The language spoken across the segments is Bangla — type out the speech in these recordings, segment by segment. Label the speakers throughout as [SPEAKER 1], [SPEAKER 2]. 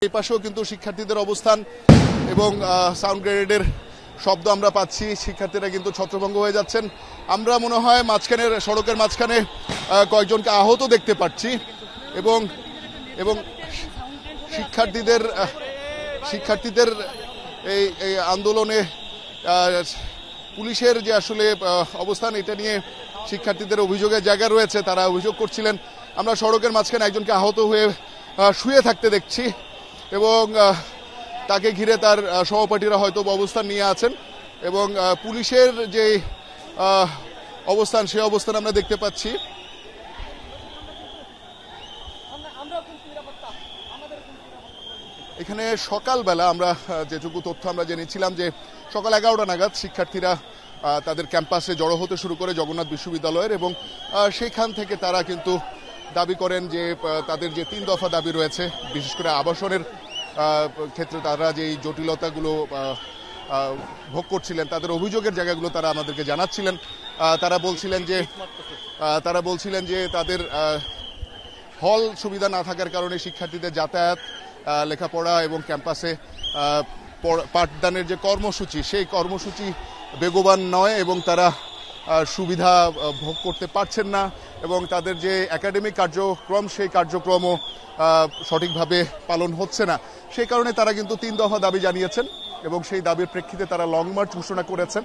[SPEAKER 1] এই পাশেও কিন্তু শিক্ষার্থীদের অবস্থান এবং সাউন্ড গ্রেনেডের শব্দ আমরা পাচ্ছি। শিক্ষার্থীরা কিন্তু ছত্রভঙ্গ হয়ে যাচ্ছেন। আমরা মনে হয় মাঝখানের সড়কের মাঝখানে কয়েকজনকে আহত দেখতে পাচ্ছি এবং এবং শিক্ষার্থীদের এই আন্দোলনে পুলিশের যে আসলে অবস্থান, এটা নিয়ে শিক্ষার্থীদের অভিযোগের জায়গা রয়েছে। তারা অভিযোগ করছিলেন আমরা সড়কের মাঝখানে একজনকে আহত হয়ে শুয়ে থাকতে দেখছি এবং তাকে ঘিরে তার সহপাঠীরা হয়তো অবস্থান নিয়ে আছেন এবং পুলিশের যে অবস্থান, সেই অবস্থান আমরা দেখতে পাচ্ছি। এখানে সকালবেলা আমরা যেটুকু তথ্য আমরা জেনেছিলাম যে সকাল 11টা নাগাদ শিক্ষার্থীরা তাদের ক্যাম্পাসে জড়ো হতে শুরু করে জগন্নাথ বিশ্ববিদ্যালয়ের, এবং সেইখান থেকে তারা কিন্তু দাবি করেন যে তাদের যে 3 দফা দাবি রয়েছে, বিশেষ করে আবাসনের ক্ষেত্রে তারা যে জটিলতাগুলো ভোগ করছিলেন, তাদের অভিযোগের জায়গাগুলো তারা আমাদেরকে জানাচ্ছিলেন। তারা বলছিলেন যে তাদের হল সুবিধা না থাকার কারণে শিক্ষার্থীদের যাতায়াত, লেখাপড়া এবং ক্যাম্পাসে পাঠদানের যে কর্মসূচি, সেই কর্মসূচি বেগবান নয় এবং তারা সুবিধা ভোগ করতে পারছেন না এবং তাদের যে একাডেমিক কার্যক্রম, সেই কার্যক্রমও সঠিকভাবে পালন হচ্ছে না। সেই কারণে তারা কিন্তু 3 দফা দাবি জানিয়েছেন এবং সেই দাবির প্রেক্ষিতে তারা লং মার্চ ঘোষণা করেছেন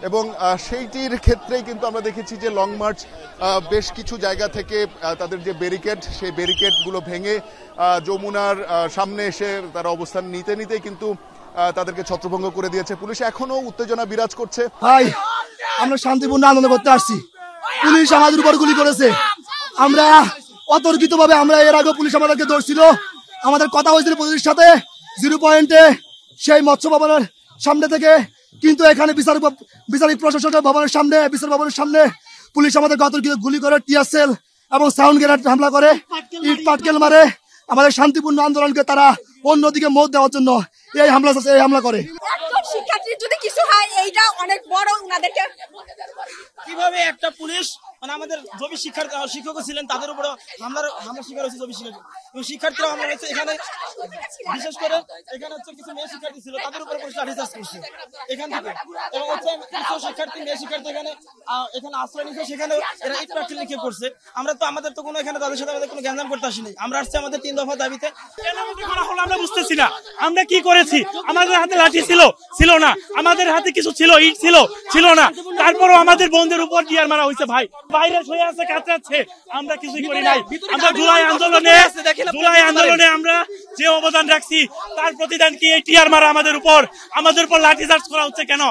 [SPEAKER 1] এবং সেইটির ক্ষেত্রেই কিন্তু আমরা দেখেছি যে লং মার্চ বেশ কিছু জায়গা থেকে তাদের যে ব্যারিকেড, সেই ব্যারিকেডগুলো ভেঙে যমুনার সামনে এসে তারা অবস্থান নিতেই কিন্তু তাদেরকে ছত্রভঙ্গ করে দিয়েছে পুলিশ। এখনো উত্তেজনা বিরাজ করছে।
[SPEAKER 2] ভাই, আমরা শান্তিপূর্ণ আন্দোলন করতে আসছি, পুলিশ আমাদের উপর গুলি করেছে। আমরা অতর্কিতভাবে, আমরা এর আগে পুলিশ আমাদেরকে ধরছিল, আমাদের কথা হয়েছিল পুলিশের সাথে 0 পয়েন্টে সেই মৎস্য ভবনের সামনে থেকে, কিন্তু এখানে বিচারিক প্রশাসনের ভবনের সামনে, বিচার ভবনের সামনে পুলিশ আমাদের অতর্কিত গুলি করে, টিয়ার সেল এবং সাউন্ড গ্রেনেড হামলা করে, ইট পাটকেল মারে। আমাদের শান্তিপূর্ণ আন্দোলনকে তারা অন্যদিকে মত দেওয়ার জন্য এই হামলা করে।
[SPEAKER 3] শিক্ষার্থীর যদি কিছু হয়, এইটা অনেক বড় উনাদেরকে
[SPEAKER 4] কিভাবে একটা পুলিশ আমাদের জবি শিক্ষক ছিলেন, তাদের উপরে হামলার শিকার হয়েছে জবি শিক্ষক এবং শিক্ষার্থীরা হামলা হয়েছে। এখানে বিশেষ করে এখানে হচ্ছে কিছু মেয়ে শিক্ষার্থী ছিল, তাদের উপরে পুলিশ লাঠিচার্জ করছে এখান থেকে, এবং হচ্ছে কিছু শিক্ষার্থী মেয়ে শিক্ষার্থী এখানে আশ্রয় নিচ্ছে, সেখানে এরা ইট পাটকেল নিক্ষেপ করছে। আমাদের তো কোনো এখানে তাদের সাথে আমাদের কোনো গ্যাঞ্জাম করতে আসেনি। আমরা আসছি আমাদের 3 দফা দাবিতে।
[SPEAKER 5] আমরা বুঝতেছি না আমরা কি করেছি। আমাদের হাতে লাঠি ছিল না, আমাদের হাতে কিছু ছিল, ইট ছিল না, তারপরও আমাদের বন্ধুদের উপর টিয়ার মারা হয়েছে। ভাই বাইরে শুয়ে আছে, কাতরাচ্ছে, আমরা কিছুই করি নাই। আমরা জুলাই আন্দোলনে আমরা যে অবদান রাখছি, তার প্রতিদান কি এই টিয়ার মারা আমাদের উপর লাঠি চার্জ করা হচ্ছে কেন?